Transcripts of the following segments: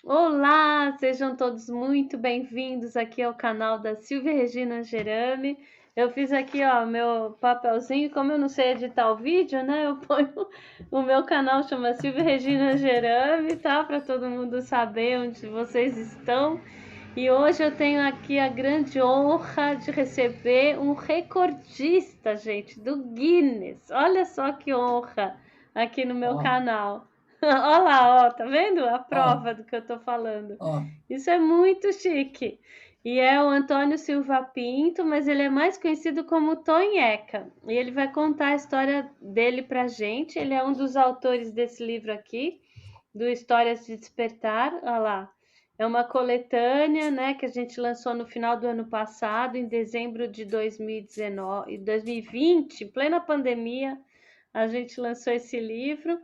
Olá, sejam todos muito bem-vindos aqui ao canal da Silvia Regina Gerami. Eu fiz aqui, ó, meu papelzinho, como eu não sei editar o vídeo, né? Eu ponho o meu canal chama Silvia Regina Gerami, tá? Para todo mundo saber onde vocês estão. E hoje eu tenho aqui a grande honra de receber um recordista, gente, do Guinness. Olha só que honra aqui no meu Ó, canal. Olha lá, ó, tá vendo a ó, prova do que eu tô falando? ó, Isso é muito chique. E é o Antônio Silva Pinto, mas ele é mais conhecido como Tonheca. E ele vai contar a história dele pra gente. Ele é um dos autores desse livro aqui, do Histórias de Despertar. Olha lá. É uma coletânea, né, que a gente lançou no final do ano passado, em dezembro de 2019, 2020, em plena pandemia, a gente lançou esse livro.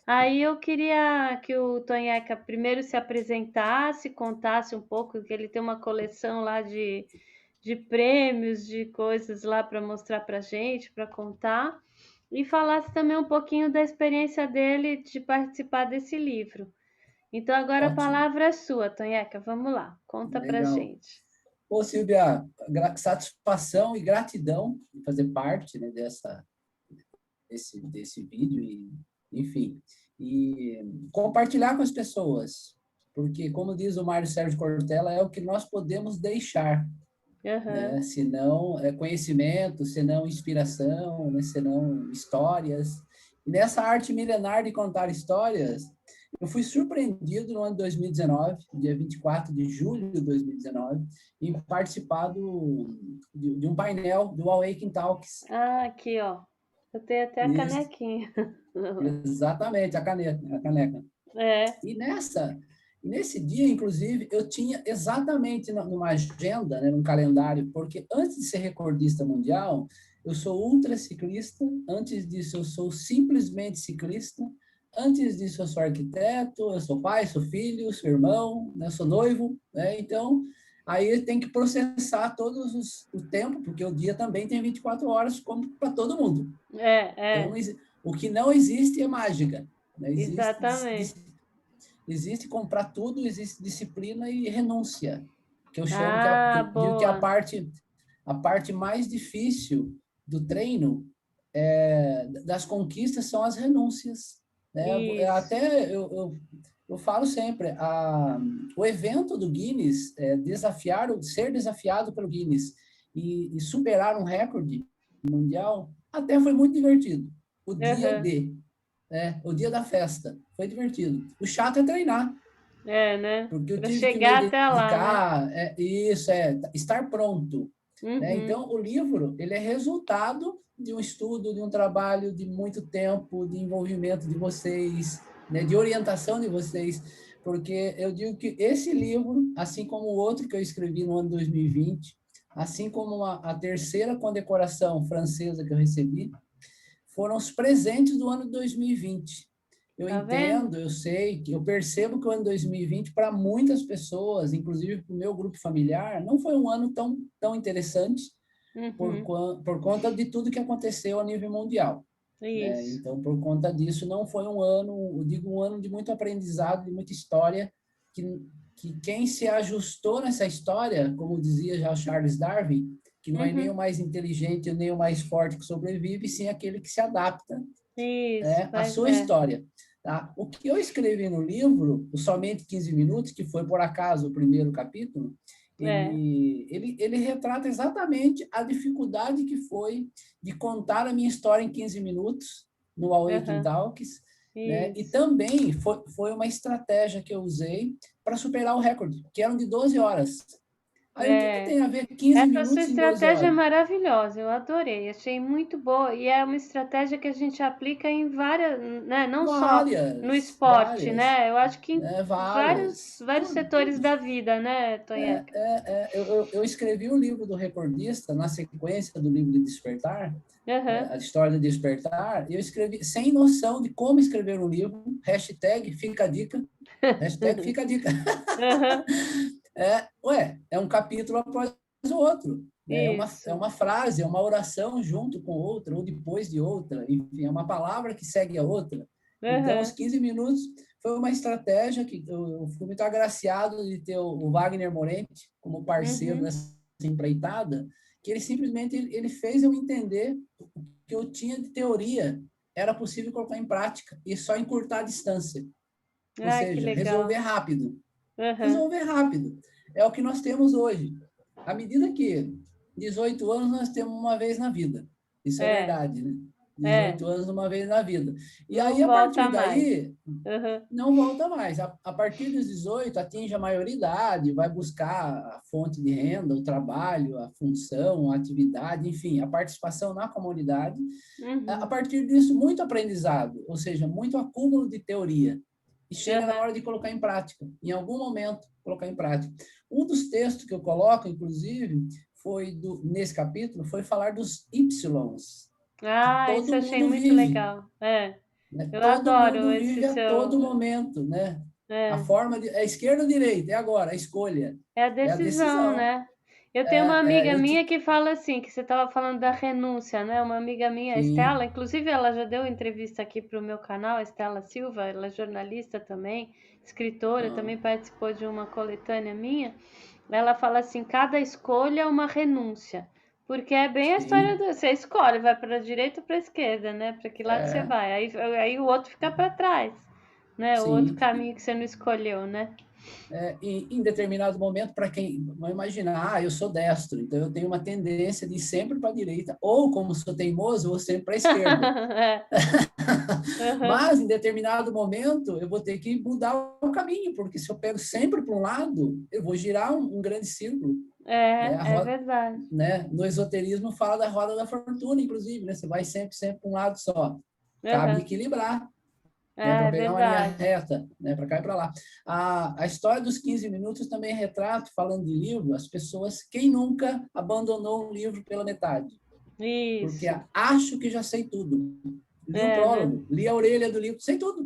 Aí eu queria que o Tonheca primeiro se apresentasse, contasse um pouco, que ele tem uma coleção lá de prêmios, de coisas lá para mostrar para gente, para contar, e falasse também um pouquinho da experiência dele de participar desse livro. Então agora a ótimo, palavra é sua, Tonheca, vamos lá, conta pra legal. gente. Ô, Silvia, satisfação e gratidão de fazer parte, né, desse vídeo enfim, e compartilhar com as pessoas, porque, como diz o Mário Sérgio Cortella, é o que nós podemos deixar, Aham. né? Se não é conhecimento, se não inspiração, né? Se não histórias. E nessa arte milenar de contar histórias, eu fui surpreendido no ano de 2019, dia 24 de julho de 2019, em participar de um painel do Awakening Talks. Ah, aqui, ó. Eu tenho até a Isso, canequinha. exatamente, a caneca. É. E nesse dia, inclusive, eu tinha exatamente numa agenda, né, num calendário, porque antes de ser recordista mundial, eu sou ultraciclista, antes disso eu sou simplesmente ciclista, antes disso eu sou arquiteto, eu sou pai, sou filho, sou irmão, né, sou noivo, né, então aí tem que processar o tempo, porque o dia também tem 24 horas, como para todo mundo. Então, É. o que não existe é mágica, né? Exatamente. Existe comprar tudo, existe disciplina e renúncia, que eu chamo que Ah, eu digo que é boa. a parte mais difícil do treino, das conquistas são as renúncias, né? Isso. Eu falo sempre, o evento do Guinness, ser desafiado pelo Guinness e superar um recorde mundial, até foi muito divertido. O dia Aham. D, né? O dia da festa, foi divertido. O chato é treinar, É, né? porque eu Para tive que me chegar até lá, né? dedicar, estar pronto. Né? Uhum. Então, o livro ele é resultado de um estudo, de um trabalho de muito tempo, de envolvimento de vocês, né? De orientação de vocês, porque eu digo que esse livro, assim como o outro que eu escrevi no ano 2020, assim como a terceira condecoração francesa que eu recebi, foram os presentes do ano 2020. Eu Tá vendo? entendo, eu sei, eu percebo que o ano 2020, para muitas pessoas, inclusive para o meu grupo familiar, não foi um ano tão interessante Uhum. por conta de tudo que aconteceu a nível mundial. Né? Isso. Então, por conta disso, não foi um ano, eu digo um ano de muito aprendizado, de muita história, que, que quem se ajustou nessa história, como dizia já Charles Darwin, que não é nem o Uhum. mais inteligente nem o mais forte que sobrevive, sim aquele que se adapta, Isso. né, à sua história. Tá? O que eu escrevi no livro, o Somente 15 Minutos, que foi por acaso o primeiro capítulo, É. ele retrata exatamente a dificuldade que foi de contar a minha história em 15 minutos no Awakening Aham. Talks, né? E Isso. também foi uma estratégia que eu usei para superar o recorde, que eram de 12 horas. Aí o que É. tem a ver 15 Essa sua minutos em 12 estratégia é horas? maravilhosa, eu adorei, achei muito boa e é uma estratégia que a gente aplica em várias, né, não só no Várias, esporte, várias, né? Eu acho que em né? vários, Várias, vários setores tudo. da vida, né, Tonheca? Eu escrevi o livro do recordista na sequência do livro de Despertar, né, Aham. a história de Despertar, e eu escrevi sem noção de como escrever um livro, hashtag fica a dica. Aham. É um capítulo após o outro, né? É Isso. uma frase, é uma oração junto com outra, ou depois de outra, enfim, é uma palavra que segue a outra. Então, os Aham. 15 minutos foi uma estratégia que eu fui muito agraciado de ter o Wagner Morente como parceiro Uhum. nessa empreitada, que ele simplesmente ele fez eu entender o que eu tinha de teoria era possível colocar em prática e só encurtar a distância, ou Ai, que seja, resolver legal. rápido. Uhum. Resolver rápido. É o que nós temos hoje. À medida que 18 anos nós temos uma vez na vida. Isso é É, verdade, né? é. 18 anos uma vez na vida. E aí, Não a volta partir mais. daí, Uhum. não volta mais. A partir dos 18, atinge a maioridade, vai buscar a fonte de renda, o trabalho, a função, a atividade, enfim, a participação na comunidade. A Uhum. partir disso, muito aprendizado, ou seja, muito acúmulo de teoria. E chega na Uhum. hora de colocar em prática, em algum momento, colocar em prática. Um dos textos que eu coloco, inclusive, nesse capítulo, foi falar dos Ys, que Ah, isso todo eu achei mundo muito vive, legal. É, né? eu Todo adoro mundo esse vive a todo seu. momento, né? A É, forma de é esquerda ou direita, é agora, a escolha, é a é a decisão, decisão. né? Eu tenho uma amiga Eu minha te, que fala assim, que você estava falando da renúncia, né? Uma amiga minha, a Estela, sim, inclusive ela já deu entrevista aqui para o meu canal, a Estela Silva, ela é jornalista também, escritora, ah, também participou de uma coletânea minha. Ela fala assim: cada escolha é uma renúncia. Porque é bem a história sim, do. Você escolhe, vai para a direita ou para a esquerda, né? Para que lado você é, vai. Aí o outro fica para trás, né? O outro sim. caminho que você não escolheu, né? Em determinado momento, para quem vai imaginar, eu sou destro, então eu tenho uma tendência de ir sempre para a direita, ou como sou teimoso, eu vou sempre para a esquerda. É. Uhum. Mas, em determinado momento, eu vou ter que mudar o caminho, porque se eu pego sempre para um lado, eu vou girar um grande círculo. Né? É verdade. Né? No esoterismo fala da roda da fortuna, inclusive, né? Você vai sempre para um lado só. Cabe Uhum. equilibrar, né, É para pegar uma linha verdade. reta, né, para cá e para lá. A história dos 15 minutos também retrata, falando de livro, as pessoas, quem nunca abandonou um livro pela metade? Porque Isso. acho que já sei tudo. Li o É, né? prólogo, li a orelha do livro, sei tudo.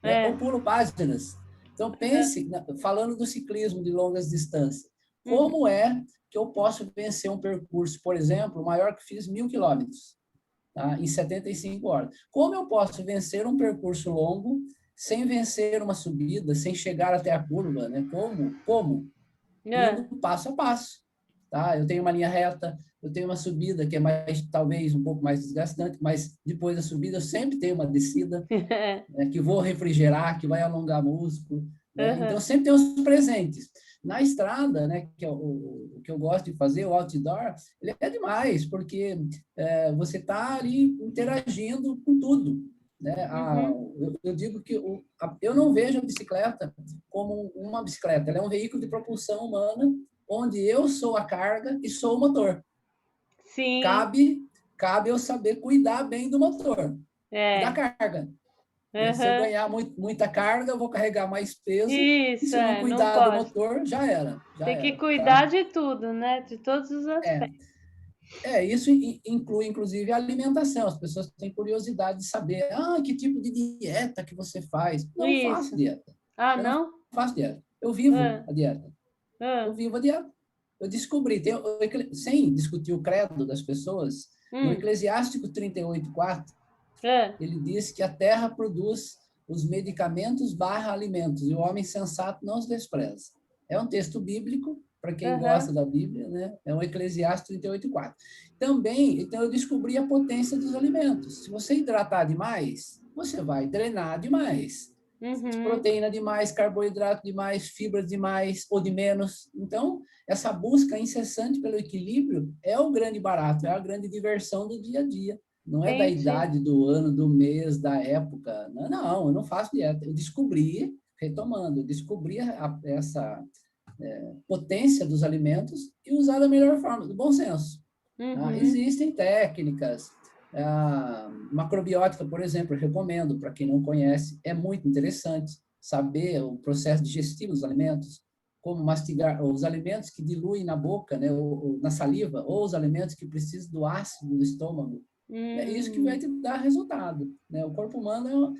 Né? É. Ou pulo páginas. Então, Uhum. pense, falando do ciclismo de longas distâncias, Uhum. como é que eu posso vencer um percurso, por exemplo, maior que fiz 1.000 quilômetros? Tá? Em 75 horas. Como eu posso vencer um percurso longo sem vencer uma subida, sem chegar até a curva? Né? Como? Indo É. passo a passo. Tá? Eu tenho uma linha reta, eu tenho uma subida que é mais, talvez um pouco mais desgastante, mas depois da subida eu sempre tenho uma descida, né, que vou refrigerar, que vai alongar músculo. Né? Então, Uhum. sempre tem os presentes. Na estrada, né, que é o que eu gosto de fazer, o outdoor, ele é demais, porque você está ali interagindo com tudo. Né? Uhum. Eu digo que eu não vejo a bicicleta como uma bicicleta, ela é um veículo de propulsão humana, onde eu sou a carga e sou o motor. Sim. Cabe eu saber cuidar bem do motor e da É. carga. Né? Se eu Uhum. ganhar muita carga, eu vou carregar mais peso, e Isso, se eu não é. Não cuidar do pode. motor, já era, já Tem que era, tá? cuidar de tudo, né? De todos os É, aspectos. isso inclui, inclusive, a alimentação. As pessoas têm curiosidade de saber, que tipo de dieta que você faz. Não faço Isso. dieta. Ah, Eu não não? faço dieta. Eu vivo Ah, a dieta. Eu ah, vivo a dieta. Eu descobri, sem discutir o credo das pessoas, no hum, Eclesiástico 38:4, ah, ele diz que a terra produz os medicamentos barra alimentos, e o homem sensato não os despreza. É um texto bíblico, para quem aham. gosta da Bíblia, né? É um Eclesiastes 38:4. Também, então, eu descobri a potência dos alimentos. Se você hidratar demais, você vai drenar demais. Uhum. Proteína demais, carboidrato demais, fibras demais ou de menos. Então, essa busca incessante pelo equilíbrio é o grande barato, é a grande diversão do dia a dia. Não é da Entendi. idade, do ano, do mês, da época. Não, eu não faço dieta. Eu descobri, retomando, eu descobri essa potência dos alimentos e usar da melhor forma, do bom senso. Tá? Uhum. Existem técnicas, macrobiótica, por exemplo, eu recomendo para quem não conhece, é muito interessante saber o processo digestivo dos alimentos, como mastigar os alimentos que diluem na boca, né, ou na saliva, ou os alimentos que precisam do ácido do estômago. É isso que vai Hum. te dar resultado. Né? O corpo humano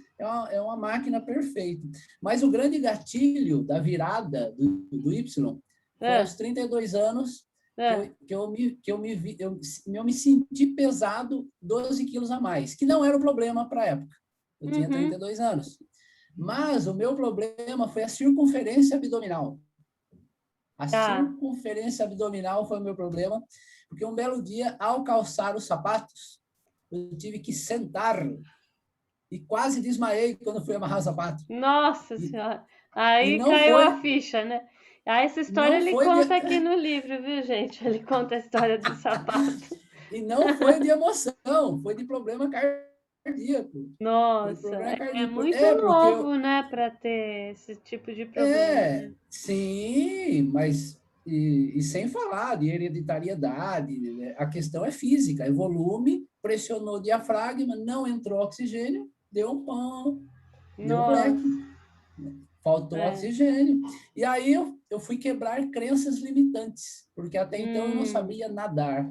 é uma máquina perfeita. Mas o grande gatilho da virada do Y foi Ah, aos 32 anos que ah. eu me senti pesado 12 quilos a mais, que não era o problema para a época. Eu tinha Uhum. 32 anos. Mas o meu problema foi a circunferência abdominal. A Tá. circunferência abdominal foi o meu problema, porque um belo dia, ao calçar os sapatos, eu tive que sentar e quase desmaiei quando fui amarrar o sapato. Nossa E, Senhora. e Aí não caiu a foi, ficha, né? Ah, essa história não ele foi de, conta aqui no livro, viu, gente? Ele conta a história do sapato. e não foi de emoção, foi de problema cardíaco. Foi de Nossa, problema é cardíaco. muito Porque novo, né, para ter esse tipo de problema, né? sim, mas e sem falar de hereditariedade, né? A questão é física, é volume, pressionou o diafragma, não entrou oxigênio, deu um pão, deu Nossa, bleque, faltou é. oxigênio. E aí eu fui quebrar crenças limitantes, porque até então eu não Hum, sabia nadar.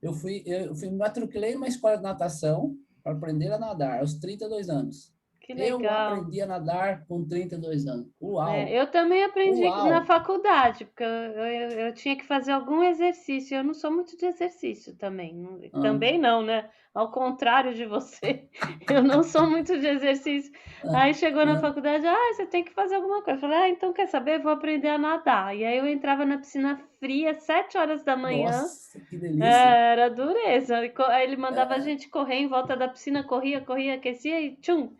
Eu me matriculei numa escola de natação para aprender a nadar aos 32 anos. que Eu legal. aprendi a nadar com 32 anos. É, Uau! eu também aprendi na Uau! faculdade, porque eu tinha que fazer algum exercício. Eu não sou muito de exercício também. Ah, Também não, né? Ao contrário de você, eu não sou muito de exercício. ah, Aí chegou na ah. faculdade, você tem que fazer alguma coisa. Eu falei, então quer saber? Eu vou aprender a nadar. E aí eu entrava na piscina fria, 7 horas da manhã, Nossa, que delícia! era dureza. Aí ele mandava a É, gente correr em volta da piscina, corria, corria, aquecia e tchum!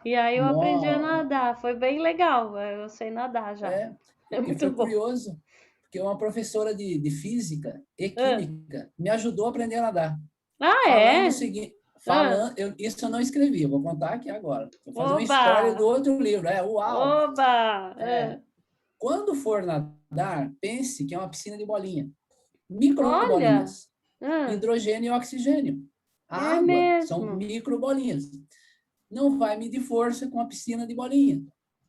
E aí eu aprendi a no, nadar, foi bem legal, eu sei nadar já. é, É e muito foi bom. curioso, porque uma professora de física e Hã. química me ajudou a aprender a nadar. Ah, Falando o é? seguinte, Hã. isso eu não escrevi, eu vou contar aqui agora. Vou fazer uma Oba! história do outro livro. Uau! Oba! É, Hã. quando for nadar, pense que é uma piscina de bolinha. Olha! Microbolinhas. Hã. Hidrogênio e oxigênio. A É água são mesmo? microbolinhas. Não vai medir força com a piscina de bolinha.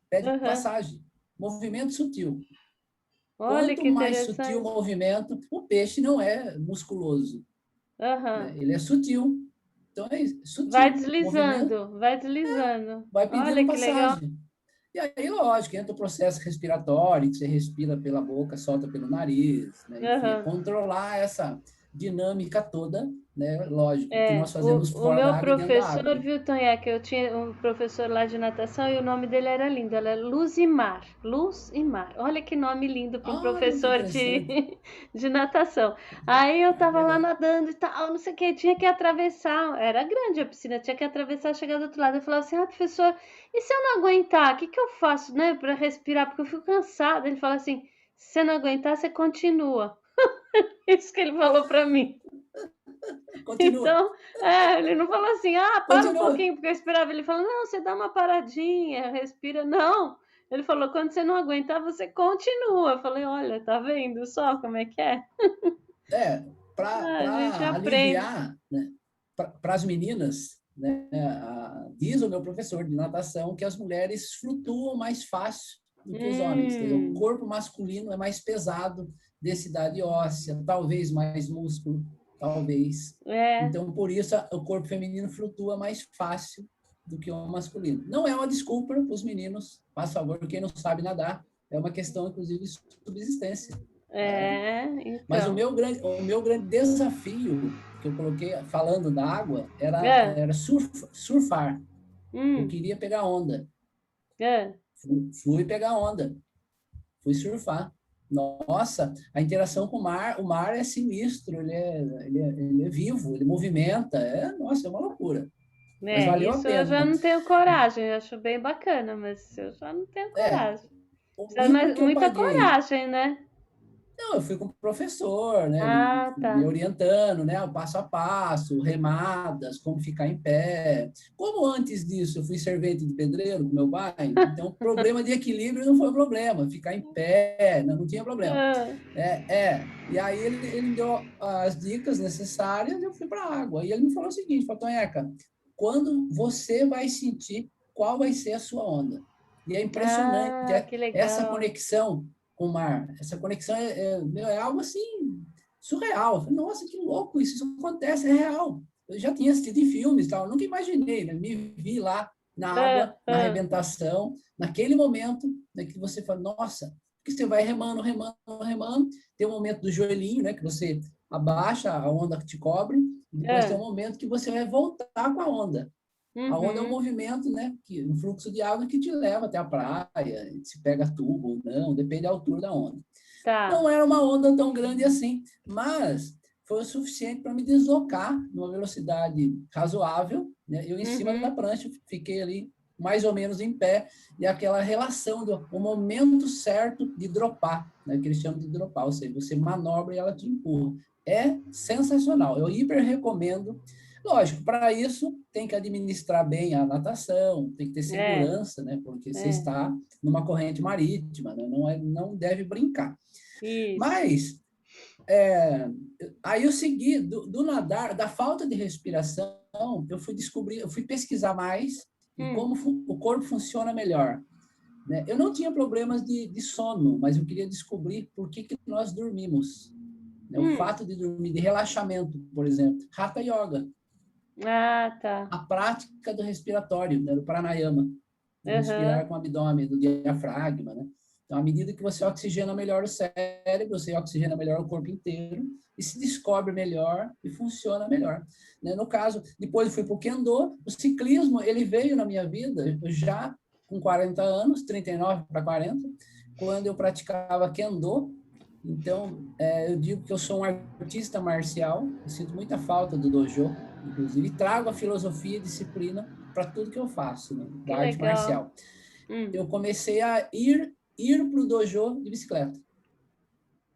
Pede Aham. passagem. Movimento sutil. Olha Quanto que mais sutil o interessante. movimento, o peixe não é musculoso, né? Aham. Ele é sutil. Então é isso, Vai sutil. Movimento deslizando, vai deslizando. vai pedindo Olha que legal. passagem. E aí, lógico, entra o processo respiratório, que você respira pela boca, solta pelo nariz, né? Enfim, é Aham. controlar essa dinâmica toda, né? Lógico, que É, nós fazemos o fora meu da água e dentro da professor, água. viu, Tonha, que eu tinha um professor lá de natação e o nome dele era lindo, era Luzimar, Luz e Mar. Olha que nome lindo para um Olha que professor interessante. de, de natação. Aí eu tava lá Legal. nadando e tal, não sei o que, tinha que atravessar, era grande a piscina, tinha que atravessar, chegar do outro lado. Eu falava assim, professor, e se eu não aguentar, o que que eu faço, né, para respirar? Porque eu fico cansada. Ele fala assim, se você não aguentar, você continua. Isso que ele falou para mim. Continua, Então, ele não falou assim, para um continua. pouquinho, porque eu esperava. Ele falou, não, você dá uma paradinha, respira. Não. Ele falou, quando você não aguentar, você continua. Eu falei, olha, tá vendo só como é que é? É, A gente para aprende. aliviar, né, para as meninas, né, diz o meu professor de natação que as mulheres flutuam mais fácil do que os homens. Quer dizer, o Hum, corpo masculino é mais pesado, densidade óssea, talvez mais músculo, talvez. é, Então, por isso, o corpo feminino flutua mais fácil do que o masculino. Não é uma desculpa para os meninos, faz favor, quem não sabe nadar, é uma questão, inclusive, de subsistência. Né? Mas então. o meu grande desafio que eu coloquei falando da água É, era surfar. Eu hum, queria pegar onda. é, Fui pegar onda. Fui surfar. Nossa, a interação com o mar é sinistro, ele é vivo, ele movimenta. Nossa, é uma loucura. Mas valeu a isso eu já pena. não tenho coragem. Eu acho bem bacana, mas eu já não tenho É, coragem. o Precisa mínimo que eu muita paguei. coragem, né? Não, eu fui com o professor, né? Ele Ah, tá. me orientando, né? O passo a passo, remadas, como ficar em pé. Como antes disso eu fui servente de pedreiro com meu pai, então o problema de equilíbrio não foi um problema, ficar em pé, não tinha problema. Ah, E aí ele me deu as dicas necessárias e eu fui para a água. E ele me falou o seguinte, falou, Tonheca, quando você vai sentir qual vai ser a sua onda? E é impressionante que essa legal. conexão com o mar. Essa conexão é algo assim surreal. Nossa, que louco isso acontece, é real. Eu já tinha assistido em filmes, tal, nunca imaginei, né? Me vi lá na Ah, água, na ah, arrebentação, naquele momento né, que você fala, nossa, que você vai remando, remando, remando, tem um momento do joelhinho, né, que você abaixa a onda que te cobre, e depois tem um ah. momento que você vai voltar com a onda. A onda é um Uhum. movimento, né? Um fluxo de água que te leva até a praia, se pega tubo ou não, depende da altura da onda. Tá. Não era uma onda tão grande assim, mas foi o suficiente para me deslocar numa velocidade razoável, né? Eu em cima da Uhum. prancha, fiquei ali mais ou menos em pé, e aquela relação do o momento certo de dropar, né? Que eles chamam de dropar, ou seja, você manobra e ela te empurra. É sensacional, eu hiper recomendo. Lógico, para isso tem que administrar bem a natação, tem que ter É, segurança, né? Porque você é. está numa corrente marítima, né? Não deve brincar. Isso. Mas aí eu segui do nadar, da falta de respiração, eu fui descobrir, eu fui pesquisar mais e Hum, como o corpo funciona melhor. Né? Eu não tinha problemas de sono, mas eu queria descobrir por que nós dormimos. Né? O hum. fato de dormir, de relaxamento, por exemplo, Hatha Yoga, Ah, tá. a prática do respiratório, né? Do pranayama, do respirar Aham. com o abdômen, do diafragma, né? Então, à medida que você oxigena melhor o cérebro, você oxigena melhor o corpo inteiro e se descobre melhor e funciona melhor. Né? No caso, depois eu fui para o Kendo, o ciclismo, ele veio na minha vida já com 40 anos, 39 para 40, quando eu praticava Kendo. Então, eu digo que eu sou um artista marcial, eu sinto muita falta do dojo, inclusive trago a filosofia e disciplina para tudo que eu faço, né, Que da arte legal. marcial. Hum, Eu comecei a ir para o dojo de bicicleta.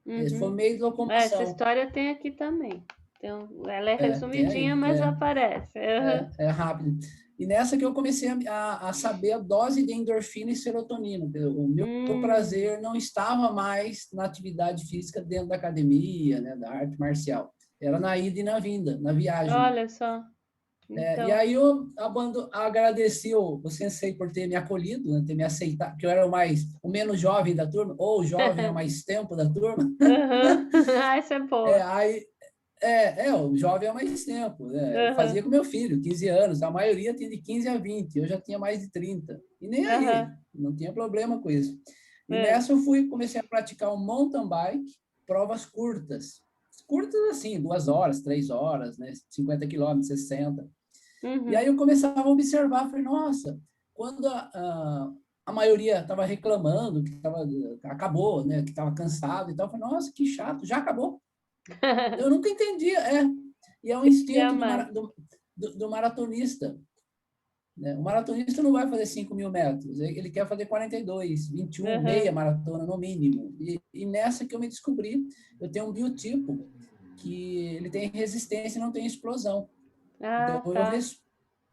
Esse foi o uhum. meio de Essa locomoção. história tem aqui também. Então, ela é Tem resumidinha, aí, mas aparece. Aham. é rápido. E nessa que eu comecei a saber a dose de endorfina e serotonina. O meu Hum, prazer não estava mais na atividade física dentro da academia, né, da arte marcial. Era na ida e na vinda, na viagem. olha só. E Então, aí eu agradeci o sensei por ter me acolhido, né, ter me aceitado, porque eu era o menos jovem da turma, ou o jovem há mais tempo da turma. aham. Ah, essa é É, boa. aí, o jovem há mais tempo. Né? Eu Aham, fazia com meu filho, 15 anos, a maioria tinha de 15 a 20, eu já tinha mais de 30. E nem aí, aham, não tinha problema com isso. E é. nessa eu comecei a praticar o mountain bike, provas curtas. Curtas assim, 2 horas, 3 horas, né? 50 quilômetros, 60. E aí Uhum. eu começava a observar, falei, nossa, quando a maioria estava reclamando que acabou, né, que estava cansado e tal, eu falei, nossa, que chato, já acabou. Eu nunca entendia, E é um Queria instinto mais. do maratonista. Né? O maratonista não vai fazer 5.000 metros, ele quer fazer 42, 21, meia Aham. maratona no mínimo. E nessa que eu me descobri, eu tenho um biotipo que ele tem resistência e não tem explosão. Então, Ah, tá.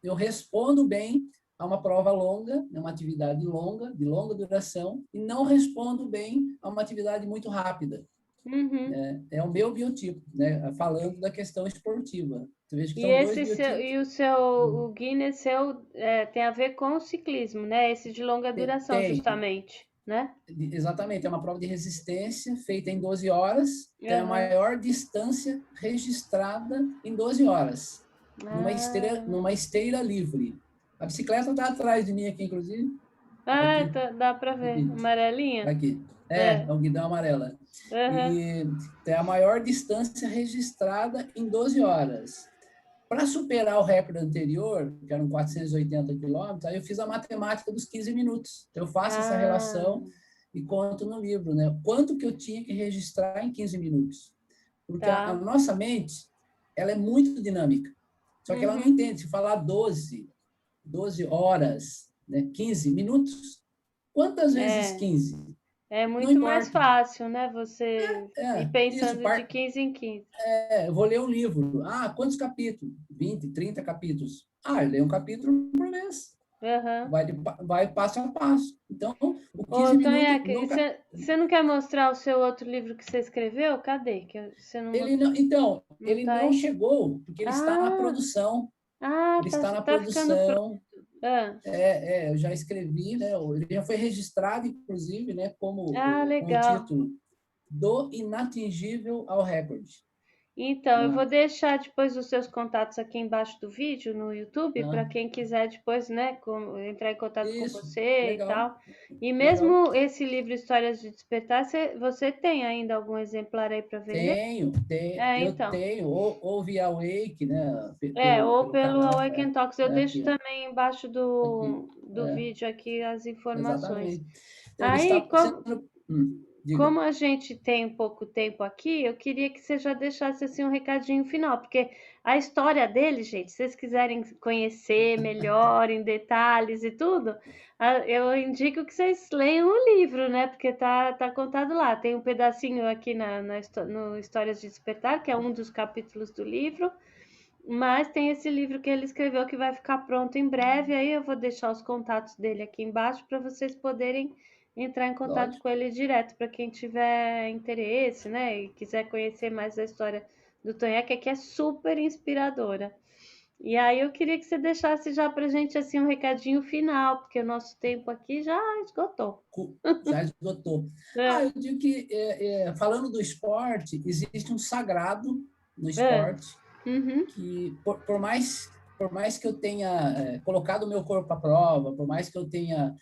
eu respondo bem a uma prova longa, né, uma atividade longa, de longa duração, e não respondo bem a uma atividade muito rápida. Uhum. Né? É o meu biotipo, né? Falando da questão esportiva. Você veja que E são dois esse seu, biotipos. e o seu, o Guinness seu tem a ver com o ciclismo, né? Esse de longa duração, Tem, justamente, né? exatamente, é uma prova de resistência feita em 12 horas, tem a Aham. maior distância registrada em 12 horas, Ah, numa esteira livre. A bicicleta está atrás de mim aqui, inclusive. ah, Aqui, dá para ver. aqui. Amarelinha? Aqui. É. É o guidão amarela. Aham. E tem a maior distância registrada em 12 horas. Para superar o recorde anterior, que eram 480 quilômetros, aí eu fiz a matemática dos 15 minutos. Então, eu faço essa Ah, relação e conto no livro, né? Quanto que eu tinha que registrar em 15 minutos. Porque a tá. nossa mente, ela é muito dinâmica. Só que ela não Uhum. entende. Se falar 12 horas, né? 15 minutos, quantas vezes É, 15? é Não muito mais importa. fácil, né? Você ir Isso, pensando de 15 em 15. eu vou ler um livro. Ah, quantos capítulos? 20, 30 capítulos. Ah, eu leio um capítulo por mês. Aham. Vai passo a passo. Então, o Ô, 15 minutos Tonhaka, nunca. você não quer mostrar o seu outro livro que você escreveu? Cadê? Você não, Então, não ele tá não aí? chegou, porque ele está na Ah, produção. ah, Ele tá, está na tá ficando pronto. produção. Ah, Eu já escrevi, né? Ele já foi registrado, inclusive, né, como ah, com o legal. título Do Inatingível ao Recorde. Então, eu vou Ah, deixar depois os seus contatos aqui embaixo do vídeo no YouTube para ah, quem quiser depois, né, entrar em contato com isso, você e legal, tal. E legal. mesmo esse livro Histórias de Despertar, você tem ainda algum exemplar aí para vender? É, Eu então. tenho, ou via Wake, né, Ou pelo pelo canal, Awaken Talks. Eu deixo aqui, também embaixo aqui, do é, vídeo aqui as informações. exatamente. Então, ele Aí, está sendo, diga. como a gente tem pouco tempo aqui, eu queria que você já deixasse assim um recadinho final, porque a história dele, gente, se vocês quiserem conhecer melhor, em detalhes e tudo, eu indico que vocês leiam o livro, né? Porque tá contado lá. Tem um pedacinho aqui no Histórias de Despertar, que é um dos capítulos do livro, mas tem esse livro que ele escreveu que vai ficar pronto em breve. Aí eu vou deixar os contatos dele aqui embaixo para vocês poderem entrar em contato Lógico. com ele direto, para quem tiver interesse, né? E quiser conhecer mais a história do Tonhek, que é super inspiradora. E aí eu queria que você deixasse já para gente assim um recadinho final, porque o nosso tempo aqui já esgotou. Já esgotou. Ah, É, eu digo que, falando do esporte, existe um sagrado no é, esporte uhum, que, por mais que eu tenha colocado o meu corpo à prova, por mais que eu tenha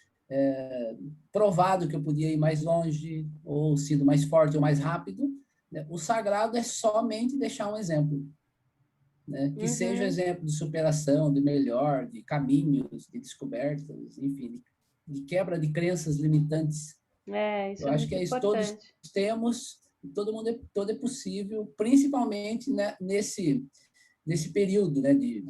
provado que eu podia ir mais longe, ou sido mais forte ou mais rápido, né, o sagrado é somente deixar um exemplo, né? Que seja uhum. exemplo de superação, de melhor, de caminhos, de descobertas, enfim, de quebra de crenças limitantes. É, isso Eu é acho que muito é isso, todos importante. temos, todo é possível, principalmente, né, nesse período, né, de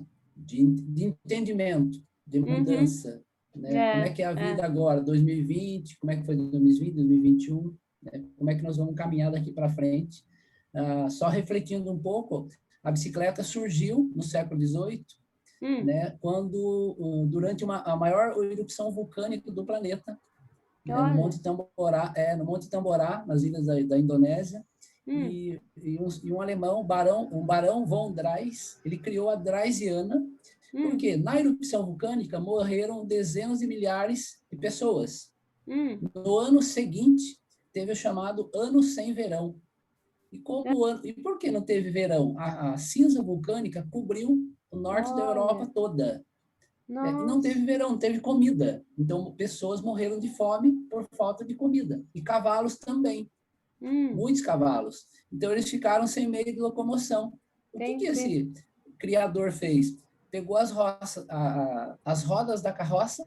entendimento, de Uhum, mudança, né? Como é é, que é a é, vida agora, 2020, como é que foi 2020, 2021, né? Como é que nós vamos caminhar daqui para frente? Só refletindo um pouco, a bicicleta surgiu no século XVIII, hum, né, quando durante a maior erupção vulcânica do planeta, né, olha, No Monte Tamborá, nas ilhas da Indonésia, hum. e um alemão, um barão von Drais, ele criou a Draisiana, Hum, porque na erupção vulcânica morreram dezenas de milhares de pessoas. hum. No ano seguinte, teve o chamado Ano Sem Verão. É, E por que não teve verão? A cinza vulcânica cobriu o norte da Europa olha, toda. E não nossa. teve verão, não teve comida. Então, pessoas morreram de fome por falta de comida. E cavalos também, Hum, muitos cavalos. Então, eles ficaram sem meio de locomoção. O que entendi. esse criador fez? Pegou as rodas da carroça,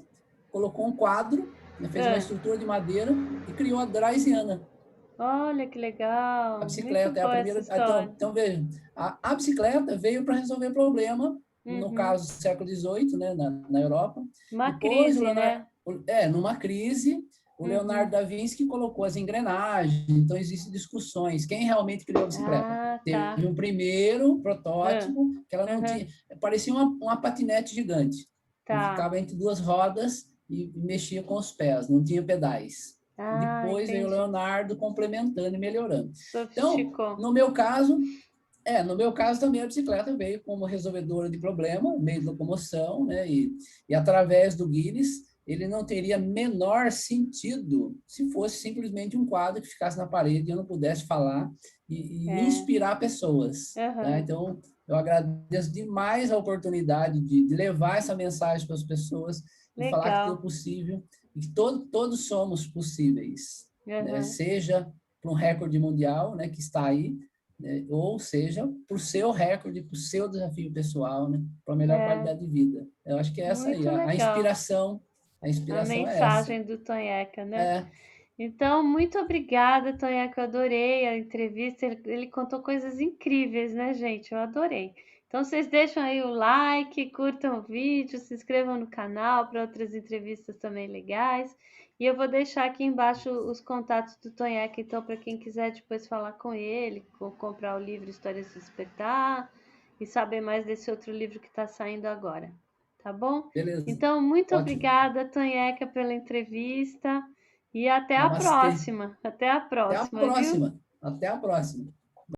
colocou um quadro, né, fez uma É, estrutura de madeira e criou a Draisiana. olha que A legal. Muito bicicleta é a boa essa primeira. história. Então veja, a bicicleta veio para resolver problema, no Uhum. caso do século XVIII, né, na Europa. Uma Depois, crise, né? numa crise, o Leonardo Uhum. da Vinci colocou as engrenagens. Então, existem discussões. Quem realmente criou a bicicleta? Ah, Teve tá. um primeiro Ah, protótipo que ela não uhum. tinha. Parecia uma patinete gigante, que Tá. ficava entre duas rodas e mexia com os pés, não tinha pedais. E Ah, depois veio o entendi. Leonardo complementando e melhorando. Então, Sofisticou. no meu caso também a bicicleta veio como resolvedora de problema, meio de locomoção, né? E através do Guinness, ele não teria menor sentido se fosse simplesmente um quadro que ficasse na parede e eu não pudesse falar e É. inspirar pessoas, tá? Aham. Então, eu agradeço demais a oportunidade de levar essa mensagem para as pessoas e falar que tudo é Legal. possível e que todos somos possíveis, né? Aham. Seja para um recorde mundial, né, que está aí, né, ou seja, para o seu recorde, para o seu desafio pessoal, né, para a melhor É, qualidade de vida. Eu acho que é essa aí, muito legal. a A inspiração é essa. mensagem do Tonheca, né? É, Então, muito obrigada, Tonheca. Eu adorei a entrevista. Ele contou coisas incríveis, né, gente? Eu adorei. Então, vocês deixam aí o like, curtam o vídeo, se inscrevam no canal para outras entrevistas também legais. E eu vou deixar aqui embaixo os contatos do Tonheca, então, para quem quiser depois falar com ele, comprar o livro Histórias de Despertar e saber mais desse outro livro que está saindo agora. Tá bom? beleza. Então, muito Ótimo. obrigada, Tonheca, pela entrevista. E até a Namastê. próxima. Até a Até a próxima, viu? próxima. Até a próxima.